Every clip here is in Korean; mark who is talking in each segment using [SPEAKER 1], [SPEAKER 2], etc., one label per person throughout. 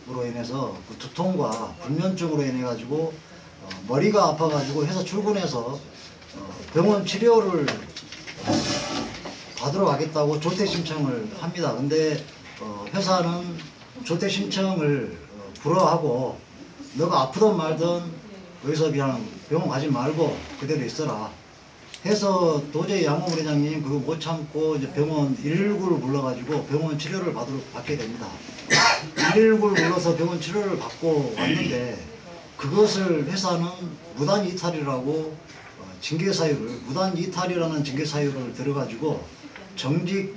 [SPEAKER 1] 인해서 그 두통과 불면증으로 인해 가지고 머리가 아파가지고 회사 출근해서 병원 치료를 받으러 가겠다고 조퇴 신청을 합니다. 근데 회사는 조퇴 신청을 불허하고 너가 아프든 말든 여기서 그냥 병원 가지 말고 그대로 있어라 해서 도저히 양홍 회장님 그거 못 참고 이제 병원 119를 불러가지고 병원 치료를 받게 됩니다. 119를 불러서 병원 치료를 받고 왔는데 그것을 회사는 무단 이탈이라고 징계 사유를 무단 이탈이라는 징계 사유를 들어가지고 정직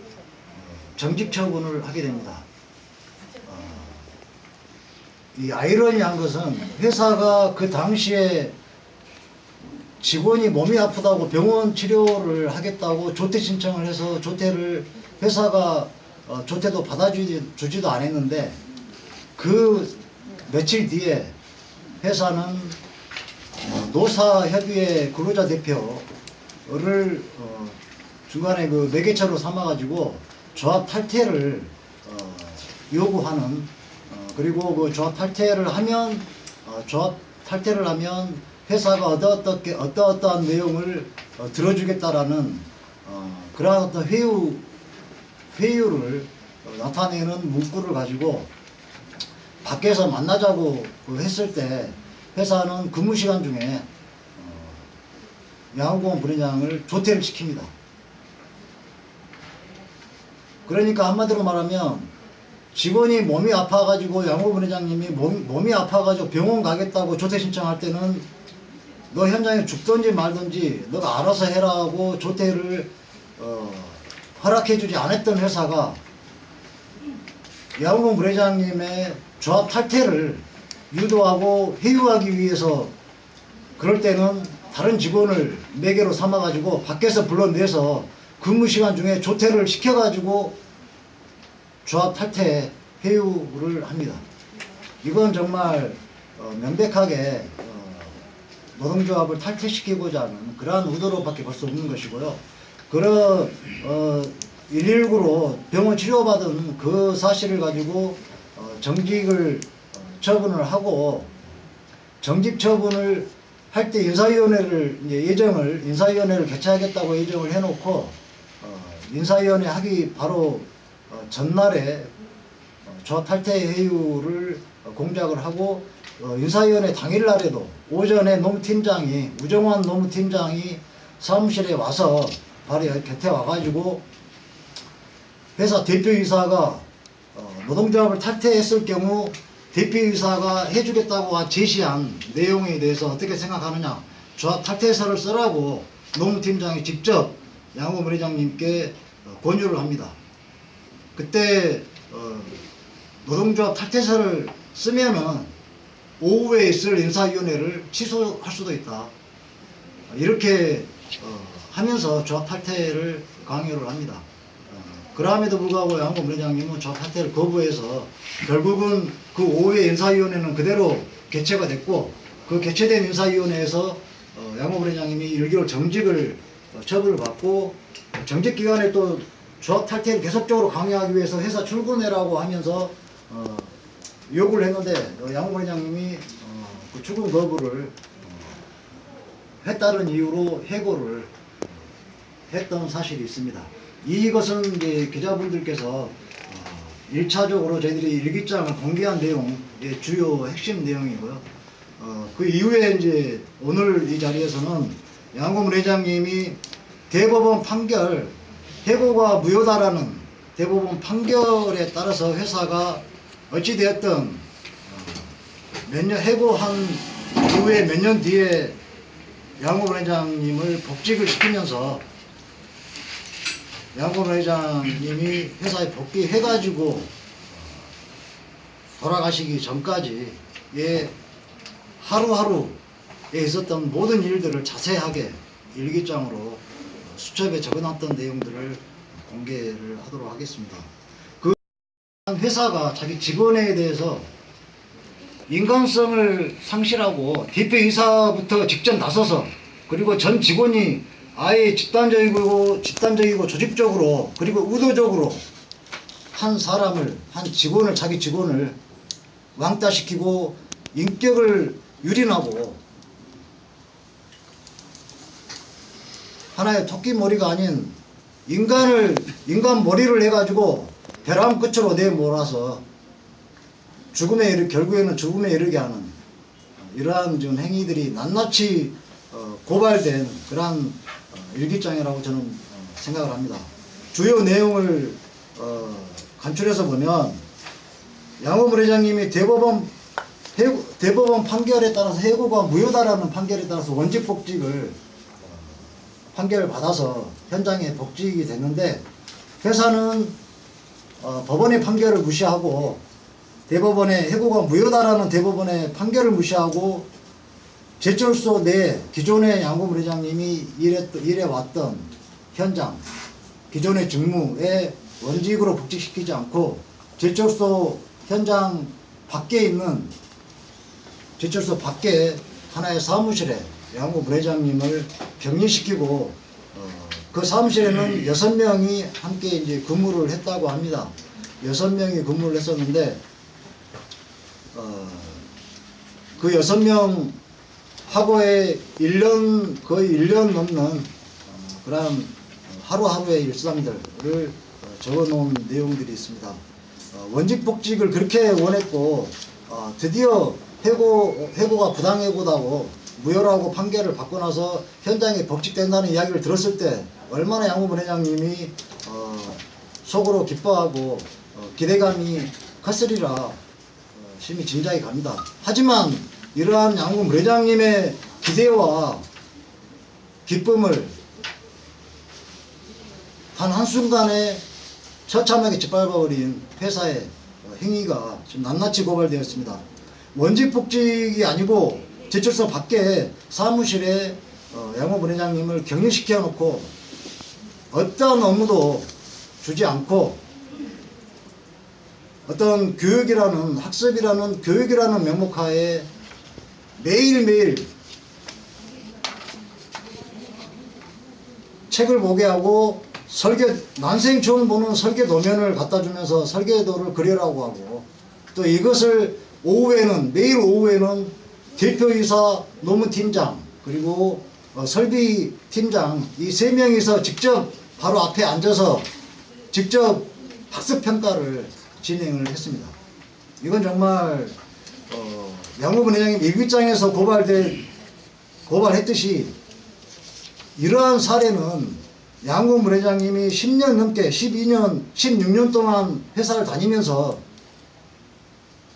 [SPEAKER 1] 처분을 하게 됩니다. 이 아이러니한 것은 회사가 그 당시에 직원이 몸이 아프다고 병원 치료를 하겠다고 조퇴 신청을 해서 조퇴를 회사가 조퇴도 받아주지도 않았는데 그 며칠 뒤에 회사는 노사협의회 근로자 대표를 중간에 그 매개체로 삼아가지고 조합 탈퇴를 요구하는 그리고 그 조합 탈퇴를 하면 회사가 어떠어떠한 내용을 들어주겠다라는 그러한 어떤 회유를 나타내는 문구를 가지고 밖에서 만나자고 했을 때 회사는 근무 시간 중에 양호공원 부회장을 조퇴를 시킵니다. 그러니까 한마디로 말하면 직원이 몸이 아파가지고 양호공원 부회장님이 몸이 아파가지고 병원 가겠다고 조퇴 신청할 때는 너 현장에 죽든지 말든지 너가 알아서 해라 하고 조퇴를 허락해주지 않았던 회사가 양호공원 부회장님의 조합 탈퇴를 유도하고 회유하기 위해서 그럴 때는 다른 직원을 매개로 삼아가지고 밖에서 불러내서 근무 시간 중에 조퇴를 시켜가지고 조합 탈퇴 회유를 합니다. 이건 정말 명백하게 노동조합을 탈퇴시키고자 하는 그러한 의도로밖에 볼 수 없는 것이고요. 그런 119로 병원 치료받은 그 사실을 가지고 정직을 처분을 하고 정직 처분을 할 때 인사위원회를 인사위원회를 개최하겠다고 예정을 해놓고 인사위원회 하기 바로 전날에 조합 탈퇴 회유를 공작을 하고 인사위원회 당일날에도 오전에 우정환 노무팀장이 사무실에 와서 바로 곁에 와가지고 회사 대표이사가 노동조합을 탈퇴했을 경우 대표이사가 해주겠다고 제시한 내용에 대해서 어떻게 생각하느냐 조합 탈퇴서를 쓰라고 노무팀장이 직접 양호검 회장님께 권유를 합니다. 그때 노동조합 탈퇴서를 쓰면은 오후에 있을 인사위원회를 취소할 수도 있다. 이렇게 하면서 조합 탈퇴를 강요를 합니다. 그럼에도 불구하고 양호검 회장님은 조합 탈퇴를 거부해서 결국은 그 오후에 인사위원회는 그대로 개최가 됐고 그 개최된 인사위원회에서 양호검 회장님이 1개월 정직을 처분을 받고 정직 기간에 또 조합 탈퇴를 계속적으로 강요하기 위해서 회사 출근해라고 하면서 요구를 했는데 양호검 회장님이 그 출근 거부를 했다는 이유로 해고를 했던 사실이 있습니다. 이것은 이제 기자분들께서 1차적으로 저희들이 일기장을 공개한 내용의 주요 핵심 내용이고요. 그 이후에 이제 오늘 이 자리에서는 양호검 회장님이 대법원 판결 해고가 무효다라는 대법원 판결에 따라서 회사가 어찌되었든 해고한 이후에 몇 년 뒤에 양호검 회장님을 복직을 시키면서 양호검 회장님이 회사에 복귀해가지고 돌아가시기 전까지의 하루하루에 있었던 모든 일들을 자세하게 일기장으로 수첩에 적어놨던 내용들을 공개를 하도록 하겠습니다. 그 회사가 자기 직원에 대해서 인간성을 상실하고 대표이사부터 직접 나서서 그리고 전 직원이 아예 집단적이고 조직적으로 그리고 의도적으로 자기 직원을 왕따시키고 인격을 유린하고 하나의 토끼 머리가 아닌 인간 머리를 해가지고 벼랑 끝으로 내몰아서 결국에는 죽음에 이르게 하는 이러한 좀 행위들이 낱낱이 고발된 그러한 일기장이라고 저는 생각을 합니다. 주요 내용을 간추려서 보면 양호문 회장님이 대법원 판결에 따라서 해고가 무효다라는 판결에 따라서 원직 복직을 판결을 받아서 현장에 복직이 됐는데, 회사는 법원의 판결을 무시하고 대법원의 해고가 무효다라는 대법원의 판결을 무시하고 제철소 내 기존의 양호문 회장님이 일해왔던 현장, 기존의 직무에 원직으로 복직시키지 않고 제철소 현장 밖에 있는 제철소 밖에 하나의 사무실에 양호문 회장님을 격리시키고 그 사무실에는 6명이 함께 이제 근무를 했다고 합니다. 6명이 근무를 했었는데 그 6명 하고의 거의 1년 넘는 그런 하루하루의 일상들을 적어놓은 내용들이 있습니다. 원직 복직을 그렇게 원했고 드디어 해고가 부당해고다고 무효라고 판결을 받고 나서 현장에 복직된다는 이야기를 들었을 때 얼마나 양호문 회장님이 속으로 기뻐하고 기대감이 컸으리라 심히 짐작이 갑니다. 하지만 이러한 양호문 회장님의 기대와 기쁨을 단 한순간에 처참하게 짓밟아버린 회사의 행위가 지금 낱낱이 고발되었습니다. 원직 복직이 아니고 제철소 밖에 사무실에 양호문 회장님을 격리시켜 놓고 어떠한 업무도 주지 않고 어떤 학습이라는 교육이라는 명목하에 매일매일 책을 보게 하고 난생 처음 보는 설계 도면을 갖다 주면서 설계도를 그리라고 하고, 또 이것을 매일 오후에는 대표이사, 노무팀장, 그리고 설비팀장 이 3명이서 직접 바로 앞에 앉아서 직접 학습평가를 진행을 했습니다. 이건 정말 양호문 회장님 일기장에서 고발했듯이 이러한 사례는 양호문 회장님이 10년 넘게 16년 동안 회사를 다니면서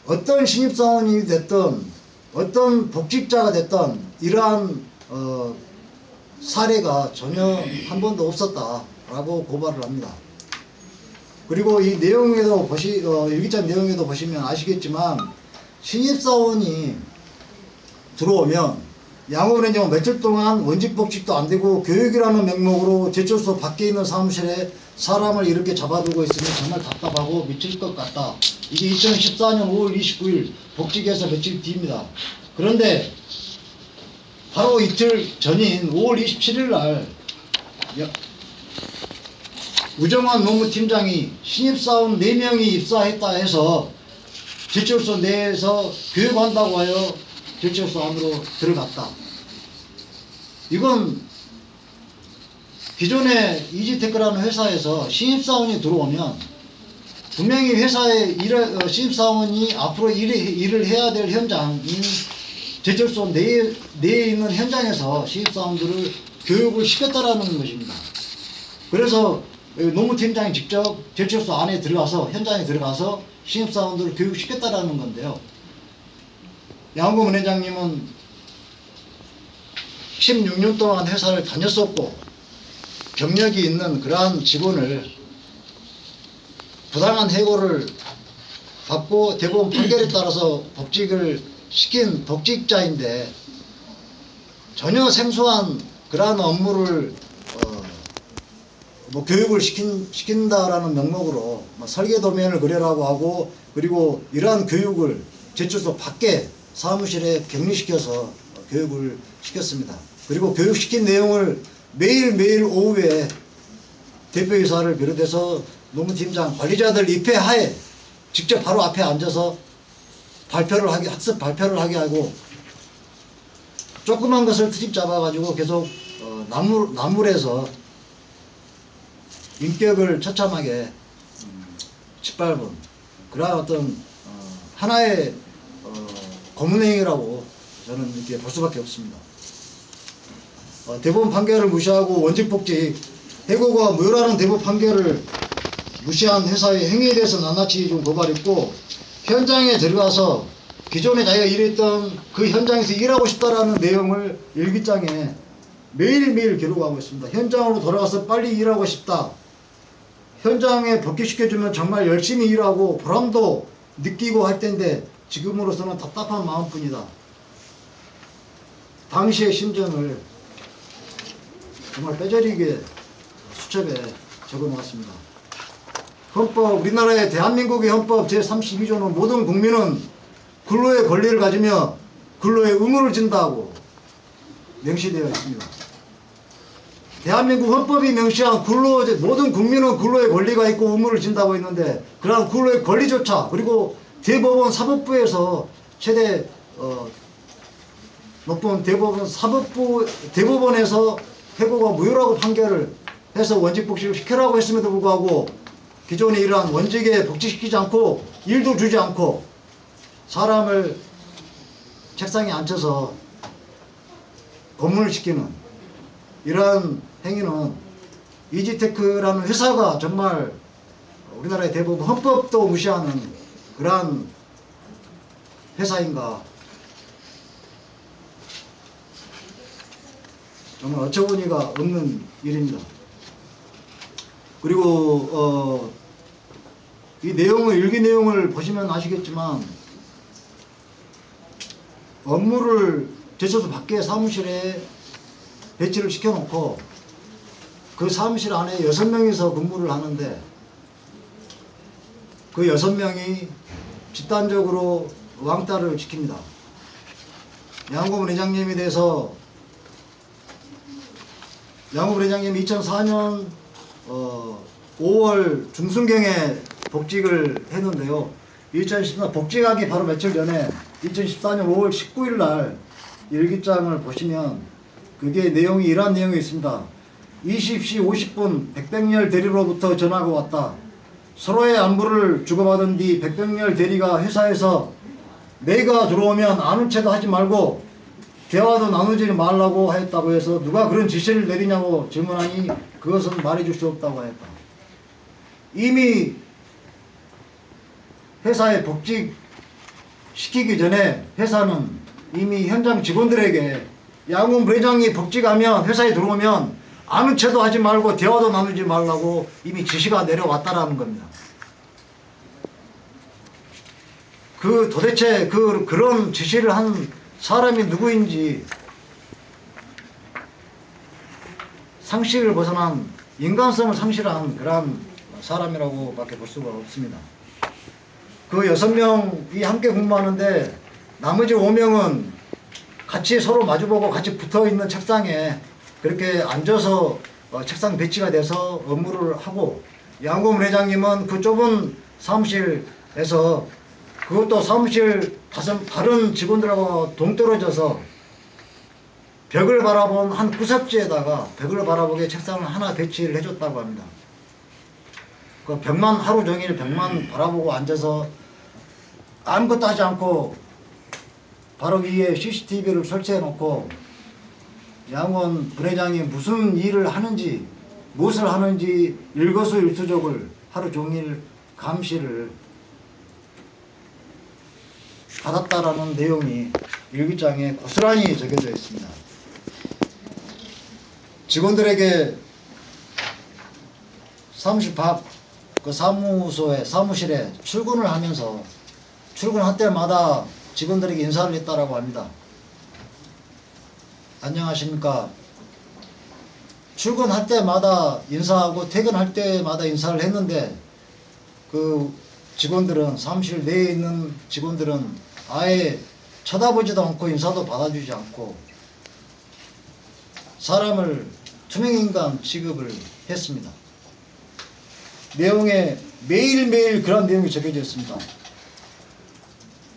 [SPEAKER 1] 어떤 신입사원이 됐든 어떤 복직자가 됐든 이러한 사례가 전혀 한 번도 없었다라고 고발을 합니다. 그리고 이 내용에도 일기장 내용에도 보시면 아시겠지만 신입사원이 들어오면 양호문 회장은 며칠 동안 원직 복직도 안 되고 교육이라는 명목으로 제철소 밖에 있는 사무실에 사람을 이렇게 잡아두고 있으면 정말 답답하고 미칠 것 같다. 이게 2014년 5월 29일 복직해서 며칠 뒤입니다. 그런데 바로 이틀 전인 5월 27일 날 우정환 노무팀장이 신입사원 4명이 입사했다 해서 제철소 내에서 교육한다고 하여 제철소 안으로 들어갔다. 이건 기존의 이지테크라는 회사에서 신입사원이 들어오면 분명히 회사에 신입사원이 앞으로 일을 해야 될 현장인 제철소 내에 있는 현장에서 신입사원들을 교육을 시켰다라는 것입니다. 그래서 노무팀장이 직접 제철소 안에 들어가서 현장에 들어가서 신입사원들을 교육시켰다라는 건데요. 양호문 회장님은 16년 동안 회사를 다녔었고 경력이 있는 그러한 직원을 부당한 해고를 받고 대법원 판결에 따라서 복직을 시킨 복직자인데 전혀 생소한 그러한 업무를 교육을 시킨다라는 명목으로 설계 도면을 그려라고 하고, 그리고 이러한 교육을 제철소 밖에 사무실에 격리시켜서 교육을 시켰습니다. 그리고 교육시킨 내용을 매일매일 오후에 대표이사를 비롯해서 노무팀장 관리자들 입회하에 직접 바로 앞에 앉아서 학습 발표를 하게 하고 조그만 것을 트집 잡아가지고 계속 나물에서 인격을 처참하게 짓밟은 그러한 어떤 하나의 고문행위라고 저는 이렇게 볼 수밖에 없습니다. 대법원 판결을 무시하고 원칙복직, 해고가 무효라는 대법원 판결을 무시한 회사의 행위에 대해서 낱낱이 좀 고발했고, 현장에 들어가서 기존에 자기가 일했던 그 현장에서 일하고 싶다라는 내용을 일기장에 매일매일 기록하고 있습니다. 현장으로 돌아가서 빨리 일하고 싶다. 현장에 복귀시켜주면 정말 열심히 일하고 보람도 느끼고 할 텐데 지금으로서는 답답한 마음뿐이다. 당시의 심정을 정말 뼈저리게 수첩에 적어놓았습니다. 헌법, 우리나라의 대한민국의 헌법 제32조는 모든 국민은 근로의 권리를 가지며 근로의 의무를 진다고 명시되어 있습니다. 대한민국 헌법이 명시한 모든 국민은 근로의 권리가 있고 의무를 진다고 했는데, 그러한 근로의 권리조차, 그리고 대법원 사법부에서 최대 높은 대법원에서 해고가 무효라고 판결을 해서 원칙복직을 시켜라고 했음에도 불구하고 기존에 이러한 원칙에 복직시키지 않고 일도 주지 않고 사람을 책상에 앉혀서 고문을 시키는 이러한 행위는 이지테크라는 회사가 정말 우리나라의 대부분 헌법도 무시하는 그러한 회사인가, 정말 어처구니가 없는 일입니다. 그리고 이 내용을, 일기 내용을 보시면 아시겠지만 업무를 제쳐서 밖에 사무실에 배치를 시켜놓고 그 사무실 안에 6명이서 근무를 하는데, 그 6명이 집단적으로 왕따를 시킵니다. 양고문 회장님에 대해서, 양고문 회장님이 2004년 5월 중순경에 복직을 했는데요. 2014년 복직하기 바로 며칠 전에 2014년 5월 19일 날 일기장을 보시면 그게 내용이 이러한 내용이 있습니다. 20시 50분 백병렬 대리로부터 전화가 왔다. 서로의 안부를 주고받은 뒤 백병렬 대리가 회사에서 내가 들어오면 아는 체도 하지 말고 대화도 나누지 말라고 했다고 해서 누가 그런 지시를 내리냐고 질문하니 그것은 말해줄 수 없다고 했다. 이미 회사에 복직시키기 전에 회사는 이미 현장 직원들에게 양고문 회장이 복직하면 회사에 들어오면 아는 체도 하지 말고 대화도 나누지 말라고 이미 지시가 내려왔다라는 겁니다. 도대체 그런 지시를 한 사람이 누구인지 상식을 벗어난 인간성을 상실한 그러한 사람이라고 밖에 볼 수가 없습니다. 그 6명이 함께 근무하는데 나머지 5명은 같이 서로 마주보고 같이 붙어있는 책상에 그렇게 앉아서 책상 배치가 돼서 업무를 하고, 양고문 회장님은 그 좁은 사무실에서, 그것도 사무실 다른 직원들하고 동떨어져서 벽을 바라본 한 구석지에다가 벽을 바라보게 책상을 하나 배치를 해줬다고 합니다. 그 벽만, 하루 종일 벽만 바라보고 앉아서 아무것도 하지 않고 바로 위에 CCTV를 설치해 놓고 양고문 부회장이 무슨 일을 하는지, 무엇을 하는지 일거수일투족을 하루 종일 감시를 받았다라는 내용이 일기장에 고스란히 적혀져 있습니다. 직원들에게 사무실 밖 그 사무실에 출근을 하면서 출근할 때마다 직원들에게 인사를 했다라고 합니다. 안녕하십니까. 출근할 때마다 인사하고 퇴근할 때마다 인사를 했는데, 그 직원들은, 사무실 내에 있는 직원들은 아예 쳐다보지도 않고 인사도 받아주지 않고 사람을 투명인간 취급을 했습니다. 내용에 매일매일 그런 내용이 적혀져 있습니다.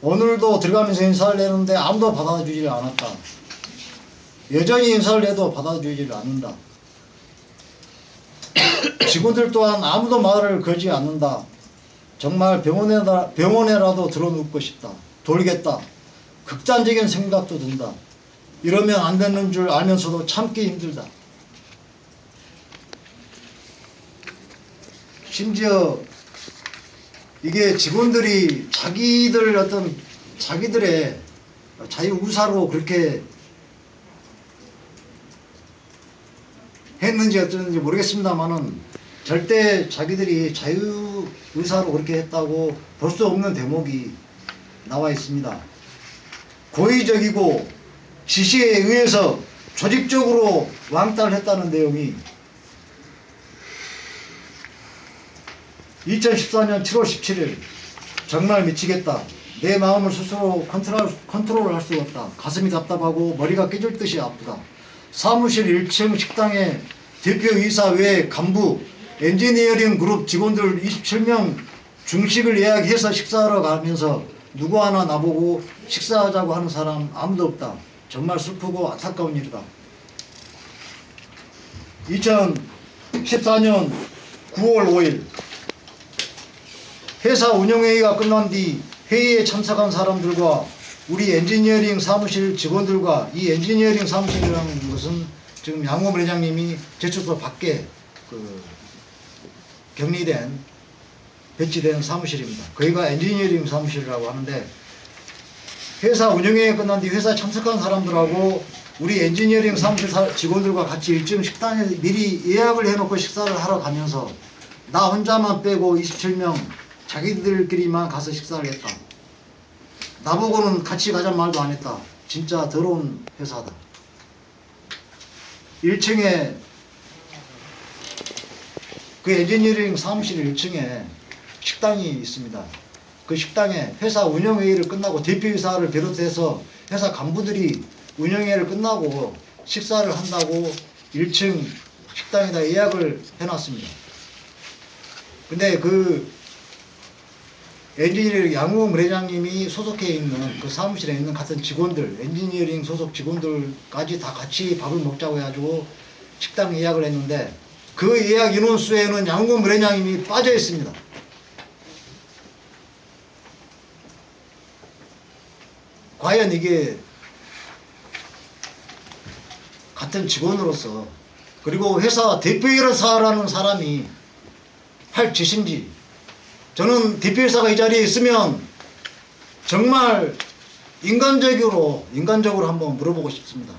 [SPEAKER 1] 오늘도 들어가면서 인사를 내는데 아무도 받아주지를 않았다. 여전히 인사를 해도 받아주지를 않는다. 직원들 또한 아무도 말을 걸지 않는다. 정말 병원에라도 들어눕고 싶다. 돌겠다. 극단적인 생각도 든다. 이러면 안 되는 줄 알면서도 참기 힘들다. 심지어 이게 직원들이 자기들의 자유의사로 그렇게 했는지 어쩌는지 모르겠습니다만은 절대 자기들이 자유의사로 그렇게 했다고 볼 수 없는 대목이 나와 있습니다. 고의적이고 지시에 의해서 조직적으로 왕따를 했다는 내용이 2014년 7월 17일 정말 미치겠다. 내 마음을 스스로 컨트롤할 수 없다. 가슴이 답답하고 머리가 깨질 듯이 아프다. 사무실 1층 식당에 대표이사 외 간부, 엔지니어링 그룹 직원들 27명 중식을 예약해서 식사하러 가면서 누구 하나 나보고 식사하자고 하는 사람 아무도 없다. 정말 슬프고 안타까운 일이다. 2014년 9월 5일 회사 운영회의가 끝난 뒤 회의에 참석한 사람들과 우리 엔지니어링 사무실 직원들과, 이 엔지니어링 사무실이라는 것은 지금 양호범 회장님이 제출소 밖에 배치된 사무실입니다. 거기가 엔지니어링 사무실이라고 하는데, 회사 운영회의가 끝난 뒤 회사에 참석한 사람들하고 우리 엔지니어링 사무실 직원들과 같이 일정 식당에 미리 예약을 해놓고 식사를 하러 가면서 나 혼자만 빼고 27명 자기들끼리만 가서 식사를 했다. 나보고는 같이 가자는 말도 안 했다. 진짜 더러운 회사다. 1층에 그 엔지니어링 사무실 1층에 식당이 있습니다. 그 식당에 회사 운영회의를 끝나고 대표이사를 비롯해서 회사 간부들이 운영회의를 끝나고 식사를 한다고 1층 식당에다 예약을 해놨습니다. 근데 그 엔지니어링 양호범 회장님이 소속해 있는 그 사무실에 있는 같은 직원들, 엔지니어링 소속 직원들까지 다 같이 밥을 먹자고 해가지고 식당 예약을 했는데, 그 예약 인원수에는 양호범 회장님이 빠져 있습니다. 과연 이게 같은 직원으로서, 그리고 회사 대표이사라는 사람이 할 짓인지, 저는 대표이사가 이 자리에 있으면 정말 인간적으로 한번 물어보고 싶습니다.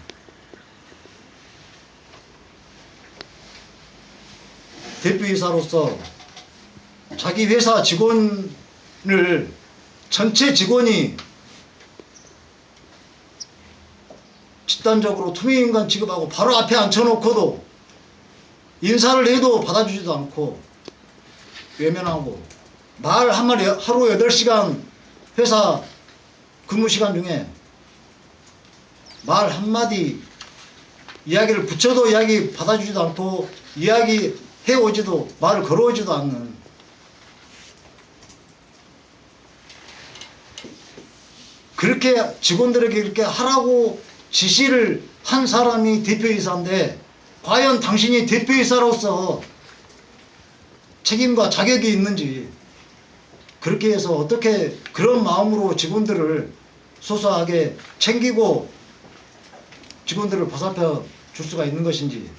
[SPEAKER 1] 대표이사로서 자기 회사 직원을, 전체 직원이 집단적으로 투명인간 취급하고 바로 앞에 앉혀놓고도 인사를 해도 받아주지도 않고 외면하고, 말 한마디, 하루 8시간 회사 근무시간 중에 말 한마디 이야기를 붙여도 이야기 받아주지도 않고 이야기 해오지도, 말을 걸어오지도 않는, 그렇게 직원들에게 이렇게 하라고 지시를 한 사람이 대표이사인데, 과연 당신이 대표이사로서 책임과 자격이 있는지, 그렇게 해서 어떻게 그런 마음으로 직원들을 소소하게 챙기고 직원들을 보살펴 줄 수가 있는 것인지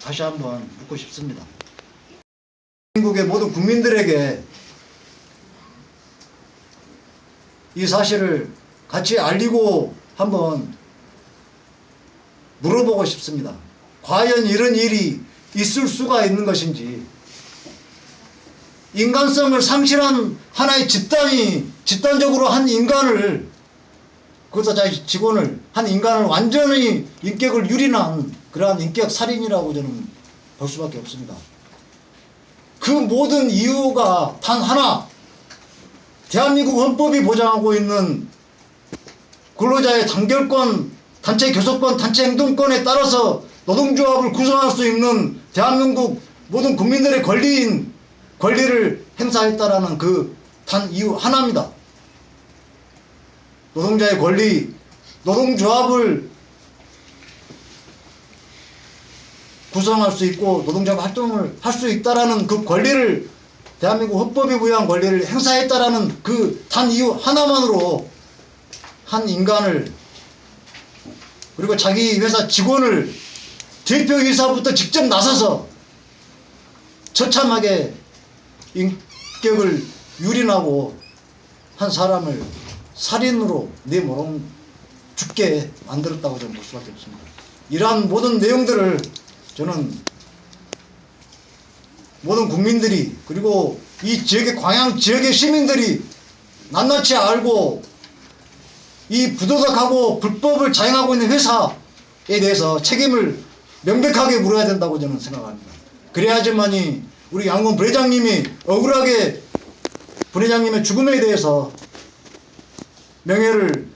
[SPEAKER 1] 다시 한번 묻고 싶습니다. 한국의 모든 국민들에게 이 사실을 같이 알리고 한번 물어보고 싶습니다. 과연 이런 일이 있을 수가 있는 것인지, 인간성을 상실한 하나의 집단적으로 한 인간을, 그것도 자기 직원을, 한 인간을 완전히 인격을 유린한 그러한 인격 살인이라고 저는 볼 수밖에 없습니다. 그 모든 이유가 단 하나, 대한민국 헌법이 보장하고 있는 근로자의 단결권, 단체 교섭권, 단체 행동권에 따라서 노동조합을 구성할 수 있는 대한민국 모든 국민들의 권리를 행사했다라는 그 단 이유 하나입니다. 노동자의 권리, 노동조합을 구성할 수 있고 노동조합 활동을 할 수 있다라는 그 권리를, 대한민국 헌법이 부여한 권리를 행사했다라는 그 단 이유 하나만으로 한 인간을, 그리고 자기 회사 직원을 대표이사부터 직접 나서서 처참하게 인격을 유린하고 한 사람을 살인으로 내모름 죽게 만들었다고 저는 볼 수밖에 없습니다. 이러한 모든 내용들을 저는 모든 국민들이, 그리고 이 지역의 광양 지역의 시민들이 낱낱이 알고 이 부도덕하고 불법을 자행하고 있는 회사에 대해서 책임을 명백하게 물어야 된다고 저는 생각합니다. 그래야지만이 우리 양곤 부회장님이 억울하게 부회장님의 죽음에 대해서 명예를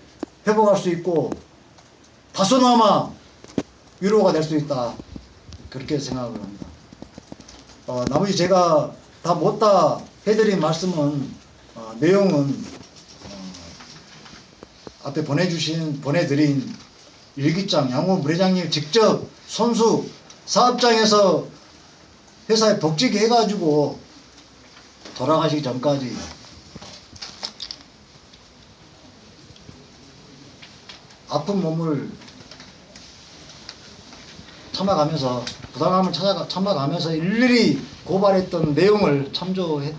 [SPEAKER 1] 회복할 수 있고 다소나마 위로가 될 수 있다, 그렇게 생각을 합니다. 나머지 제가 다 못다 해드린 말씀은 내용은 앞에 보내드린 일기장, 양곤 부회장님 직접 손수 사업장에서 회사에 복직해 해가지고 돌아가시기 전까지 아픈 몸을 참아가면서, 부당함을 참아가면서 일일이 고발했던 내용을 참조해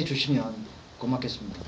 [SPEAKER 1] 주시면 고맙겠습니다.